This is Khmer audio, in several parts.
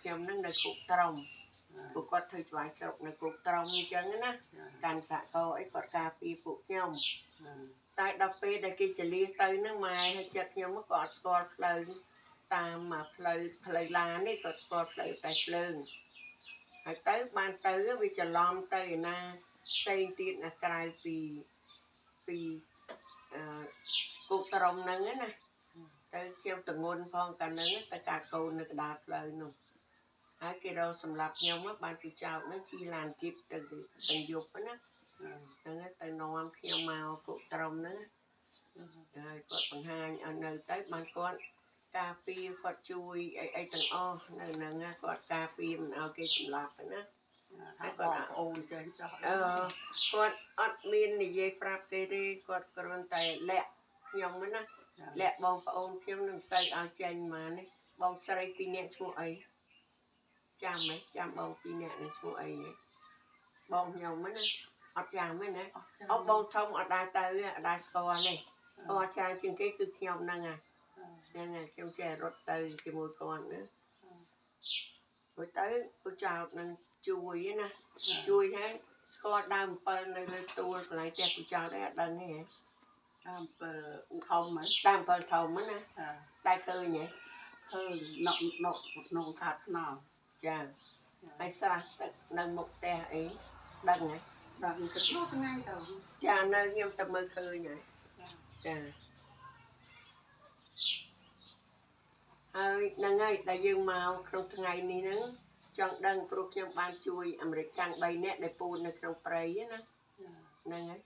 ខ្ញុំនឹងនៅគុកត្រង់ពួកគាត់ធ្វើច្បាយស្រុកនៅគុកត្រង់អញ្ចឹងណាកាន់សហគមន៍អីគាត់ការពារពួកខ្ញុំតែដល់ពេលដែលគេចលៀសទៅនឹងម៉ែឲ្យចិត្តខ្ញុំក៏អត់ស្គាល់ផ្លូវតាមផ្លូវឡាននេះក៏ស្គាល់ផ្លូវតែភ្លើងហើយទៅបានទៅវាច្រឡំទៅឯណាផ្សេងទៀតណាក្រៅពីគុកត្រង់ហ្នឹងណាទៅខ្ញុំតងន់ផងកាលហ្នឹងទៅកាត់កូននៅកណ្ដាលផ្លូវនោះហើយគេរកសម្រាប់ខ្ញុំបានពីចោតហ្នឹងជីឡានជីបទៅទាំងយប់ណាហ្នឹងទៅនាំខ្ញុំមកគុកត្រង់ហ្នឹងហើយគាត់បង្ហាញឲ្យនៅទៅបានគាត់ការពារគាត់ជួយអីទាំងអស់នៅហ្នឹងគាត់ការពារមិនឲ្យគេសម្លាប់ណាហើយគាត់អូនចេះចោះគាត់អត់មាននិយាយប្រាប់គេទេគាត់គ្រាន់តែលាក់ខ្ញុំណាលាក់បងប្អូនខ្ញុំនឹងស្អីឲ្យចេញមកនេះបងស្រី2នាក់ឈ្មោះអីចាំហ៎ចាំបង2នាក់នឹងឈ្មោះអីបងខ្ញុំណាអត់ចាំទេណាអូបងធំអត់ដែរទៅអត់ដែរស្គាល់នេះស្គាល់ច្រើនជាងគេគឺខ្ញុំហ្នឹងហ្នឹងហើយខ្ញុំចេះរត់ទៅជាមួយគាត់ណាមួយទៅពូចោតនឹងជួយណាជួយហើយស្គាល់ដើម7នៅលើទួលកន្លែងផ្ទះពូចោតឯងអត់ដឹងទេដើម7ធំហ្នឹងដើម7ធំហ្នឹងណាតែឃើញហ៎ឃើញនៅខាត់ខ្នងចាហើយស្រះទឹកនៅមុខផ្ទះអីដឹងហ៎ដឹងទៅថ្ងៃទៅចានៅខ្ញុំទៅមើលឃើញហើយចាហើយហ្នឹងហើយដែលយើងមកក្នុងថ្ងៃនេះហ្នឹងចង់ដឹងព្រោះខ្ញុំបានជួយអាមេរិកកាំង3នាក់ដែលពូននៅក្នុងព្រៃណាហ្នឹងហើយ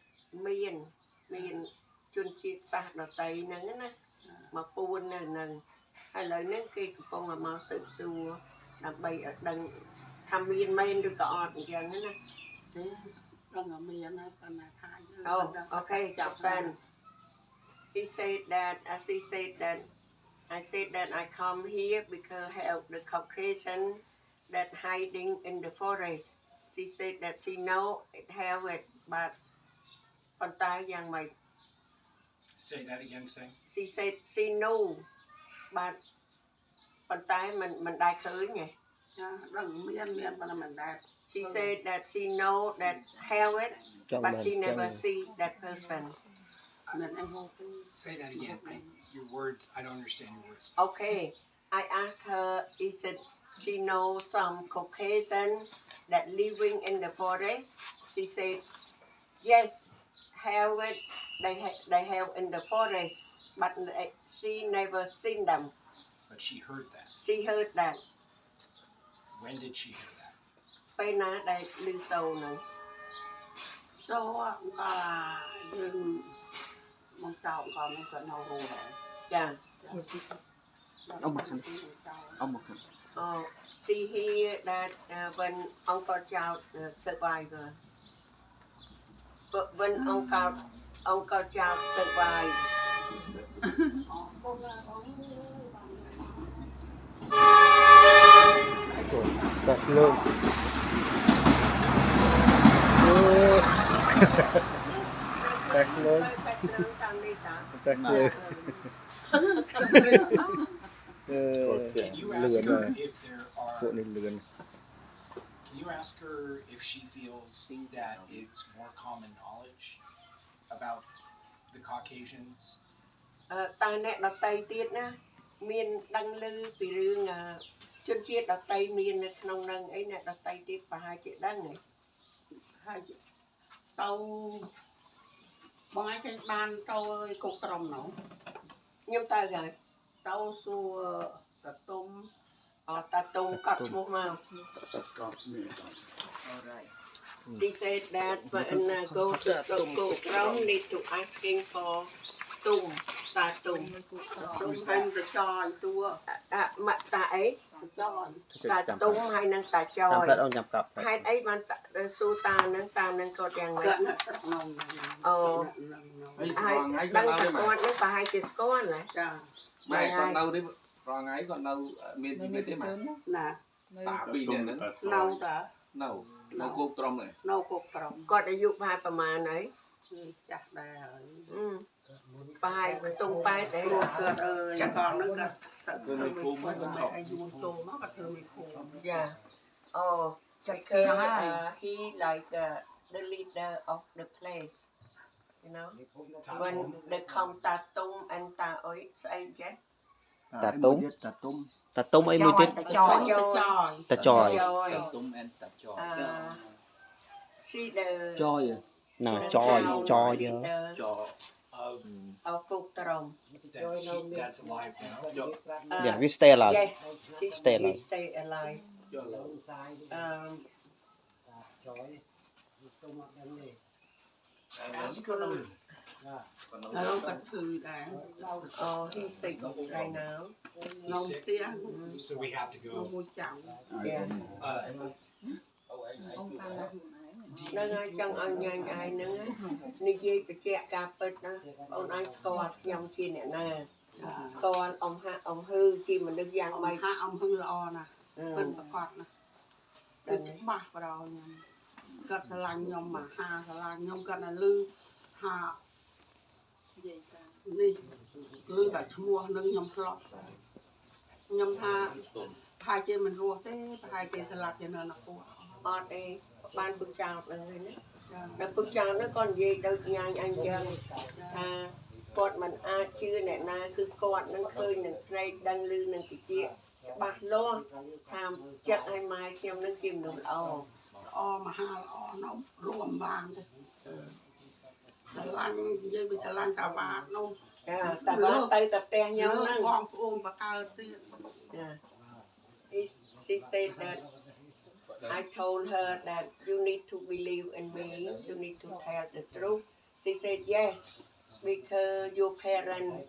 មានជនជាតិសាសន៍ដតីហ្នឹងណាមកពូននៅហ្នឹងហើយឥឡូវហ្នឹងគេកំពុងមកស៊ើបសួរដើម្បីឲ្យដឹងថាមានមែនឬក៏អត់អញ្ចឹងណាទេដឹងថាមានណាប៉ុន្តែថាអូខេចាប់សិន He said that she said that I said that I come here because help the Caucasian that hiding in the forest. She said that she know it have it, but ប៉ុន្តែយ៉ាងម៉េច Say that again, say. She said she know, but ប៉ុន្តែមិនដែរឃើញទេដឹងមានប៉ុន្តែមិនដែរ She said that she know that have it, but she never see that person. Say that again. Your words, I don't understand your words. Okay, I asked her, is it she knows some Caucasian that living in the forest? She said, yes, have it. They have in the forest, but she never seen them. But she heard that. She heard that. When did she hear that? ពេលណាដែលឮសូរហ្នឹងសូរក៏យើងមកចោលក៏មិនក៏នៅរស់ដែរចាអមខាង Oh, see here that when Uncle Chow survived, but when Uncle Chow survived. Tạc lương. Tạc lương. Tạc lương. Can you ask her if there are? Can you ask her if she feels that it's more common knowledge about the Caucasians? តើអ្នកដតីទៀតណាមានដឹងឮពីរឿងជនជាតិដតីមាននៅក្នុងនឹងអីអ្នកដតីទៀតប្រហែលជាដឹងហ៎ហើយទៅបងឯងចេញបានទៅគុកត្រំនោះខ្ញុំទៅហើយទៅសួរតាតុំតាតុំកត់ឈ្មោះមក Alright She said that when go to Krom need to asking for តុំតាតុំហើយតាចយសួរមកតាអីតាតុំហើយនឹងតាចយហេតុអីបានសួរតានឹងក៏យ៉ាងម៉េចអូហើយដឹងថាគាត់នឹងប្រហែលជាស្គាល់ណាចាម៉ែគាត់នៅនេះរាល់ថ្ងៃគាត់នៅមានជីវិតទេម៉ែណាតាពីរនាក់ហ្នឹងនៅគុកត្រំនេះនៅគុកត្រំគាត់អាយុប្រហែលហើយចាស់ដែរហើយបាយខ្ទង់ប៉ែតអីគាត់ចាកងនឹងគាត់ធ្វើមីភូមិគាត់អាយុចូលមកគាត់ធ្វើមីភូមិ Yeah. Oh, because he like the leader of the place. You know, when they come Tatum and Taoi, say yeah. តាទុំតាទុំអីមួយទៀត Tajoy. តាចយ Tajoy. Tum and Tajoy. See the ចយណាចយ town ចយ leader Of of Kuktarom. that's alive now. Yeah we stay alive Yes, she Stay alive. stay alive. Ask her. Oh, he's sick right now. He's sick, so we have to go. Yeah. Nó ngay trong anh nhanh ai nữa đi dây phải chẹt cà phê đó ông anh score nhom chi nè nè score ông hư chi mình được giang mày ហាអំហឹងល្អណាស់ពិតប្រកបណាស់គឺច្បាស់ប្រោខ្ញុំគាត់ស្រឡាញ់ខ្ញុំមកហាស្រឡាញ់ខ្ញុំគាត់តែលឺថានិយាយថានេះលឺតែឈ្មោះនឹងខ្ញុំធ្លាប់ខ្ញុំថាប្រហែលជាមិនរស់ទេប្រហែលជាស្លាប់ជានៅនគរ អត់ទេបានពឹកចោលហ្នឹងហើយណាដល់ពឹកចោលហ្នឹងគាត់និយាយដូចញ៉ាញអញចឹងថាគាត់មិនអាចជឿអ្នកណាគឺគាត់នឹងឃើញនឹងភ្នែកដឹងឮនឹងតិចច្បាស់លាស់ថាចិត្តឲ្យម៉ែខ្ញុំនឹងជាមនុស្សល្អ ល្អមហាល្អនោះរួមបានទេស្រឡាញ់និយាយពីស្រឡាញ់តាវ៉ាតនោះ តែបានទៅតែផ្ទះខ្ញុំហ្នឹង បងប្អូនបកកើតទៀត She said that I told her that you need to believe in me, you need to tell the truth. She said yes, because your parents,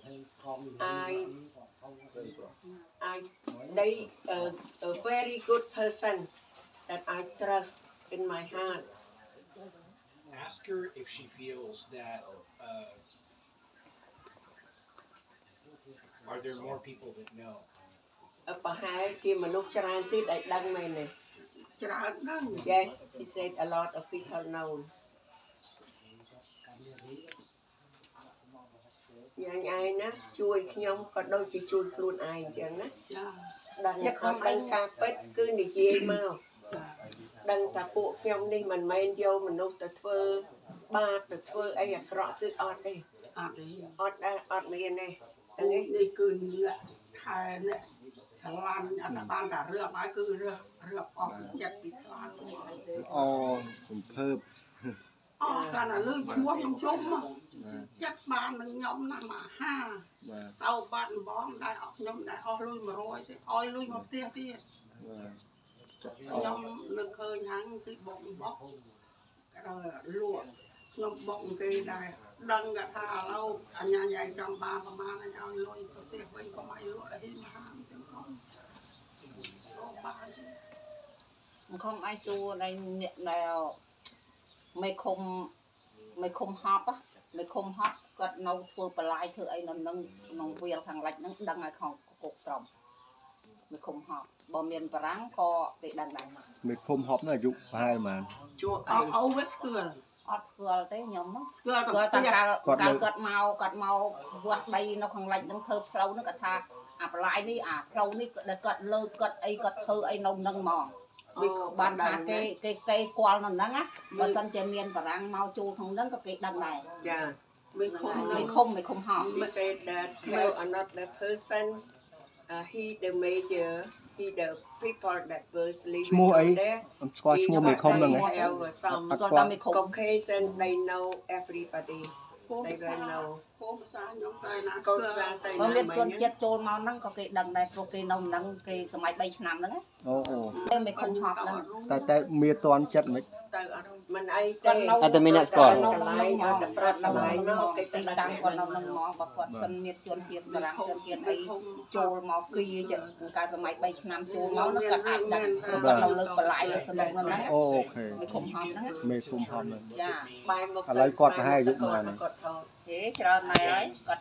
they a very good person that I trust in my heart. Ask her if she feels that. Are there more people that know? ប្រហែលជាមនុស្សច្រើនទៀតដែលដឹងមែនទេ ច្រើនហ្នឹង Yes, she said a lot of people know. យ៉ាងឯងណាជួយខ្ញុំក៏ដូចជាជួយខ្លួនឯងអញ្ចឹងណា ចា ដឹងគាត់ដឹងការពិតគឺនិយាយមក ចា ដឹងថាពួកខ្ញុំនេះមិនមែនយកមនុស្សទៅធ្វើបាបទៅធ្វើអីអាក្រក់គឺអត់ទេ អត់ទេ អត់ដែរអត់មានទេ អូនេះគឺអ្នកថែអ្នកស្រឡាញ់អត់បានតែរើសឲ្យគឺរើសអស់ចិត្តពីខ្លាំង អូរំភើប អស់កាន់តែលឺឈ្មោះខ្ញុំជុំចិត្តបាននឹងខ្ញុំណាស់មកហា បាទ ទៅបាត់បងដែរអស់ខ្ញុំដែរអស់លុយ100ទេឲ្យលុយមកផ្ទះទៀត បាទ ខ្ញុំនឹងឃើញហាងគឺបងបោះលក់ខ្ញុំបងគេដែរដឹងថាឥឡូវអញ្ញាញ៉ៃចង់បានប្រហែលឲ្យលុយទៅផ្ទះវិញកុំឲ្យលក់ឲ្យមហាចឹងផងបាន ខំអាយសួរដែលអ្នកដែលមិនខំហប់មិនខំហប់គាត់នៅធ្វើបន្លាយធ្វើអីនៅនឹងក្នុងវាលខាងលិចហ្នឹងដឹងឲ្យខំកុកត្រំមិនខំហប់បើមានបារាំងក៏គេដឹងដែរ មេឃុំហប់នោះអាយុប្រហែលប៉ុន្មាន ជួប អូវស្គាល់ អត់ស្គាល់ទេខ្ញុំហ្នឹង ស្គាល់ ស្គាល់ តែ តែកាលគាត់មកវាស់ដីនៅខាងលិចហ្នឹងធ្វើផ្លូវហ្នឹងគាត់ថាអាបន្លាយនេះអាផ្លូវនេះដែលគាត់លើកគាត់អីគាត់ធ្វើអីនៅនឹងហ្មង បានថាគេគាល់នៅហ្នឹងណាបើសិនជាមានបារាំងមកចូលក្នុងហ្នឹងក៏គេដឹងដែរ ចា មិនខំ មិនខំហប់ She said that tell another person he the major he the people that was ឈ្មោះ living អី there អត់ស្គាល់ឈ្មោះមេឃុំហ្នឹងហ៎ some គាត់តែមិនខំ Caucasian they know everybody they will know គោភាសាខ្ញុំតែណា កូ ស្ ន គាល់ សាទៅ បើ ណា មាន មិ ជន ញ ជាតិចូលមកហ្នឹងក៏គេដឹងដែរព្រោះគេនៅហ្នឹងគេសម័យ3ឆ្នាំហ្នឹង អូ តែមិនខំហប់ហ្នឹង តែមានតន់ចិត្តមិន ទៅអត់មិនអីទេ អត់តែមានអ្នកស្គាល់ នៅកន្លែងអត់តែប្រាប់កន្លែងមកគេ ទី ទី តា តាំ ំ ង ង គា គាត់ ត់ នៅ នៅ ហ្នឹងមកបើគាត់សិនមានជនជាតិបារាំងជនជាតិអីចូលមកគីចិត្តកាលសម័យ3ឆ្នាំចូលមកហ្នឹងគាត់អាចដឹងព្រោះគាត់នៅលើបន្លាយលើទំនងហ្នឹង អូខេ មិនខំហប់ហ្នឹង មេឃុំហប់ហ្នឹង ចា បែរមក ឥឡូវគាត់ប្រហែលអាយុប៉ុន្មាន គាត់ថត ហេច្រើនណាស់ហើយគាត់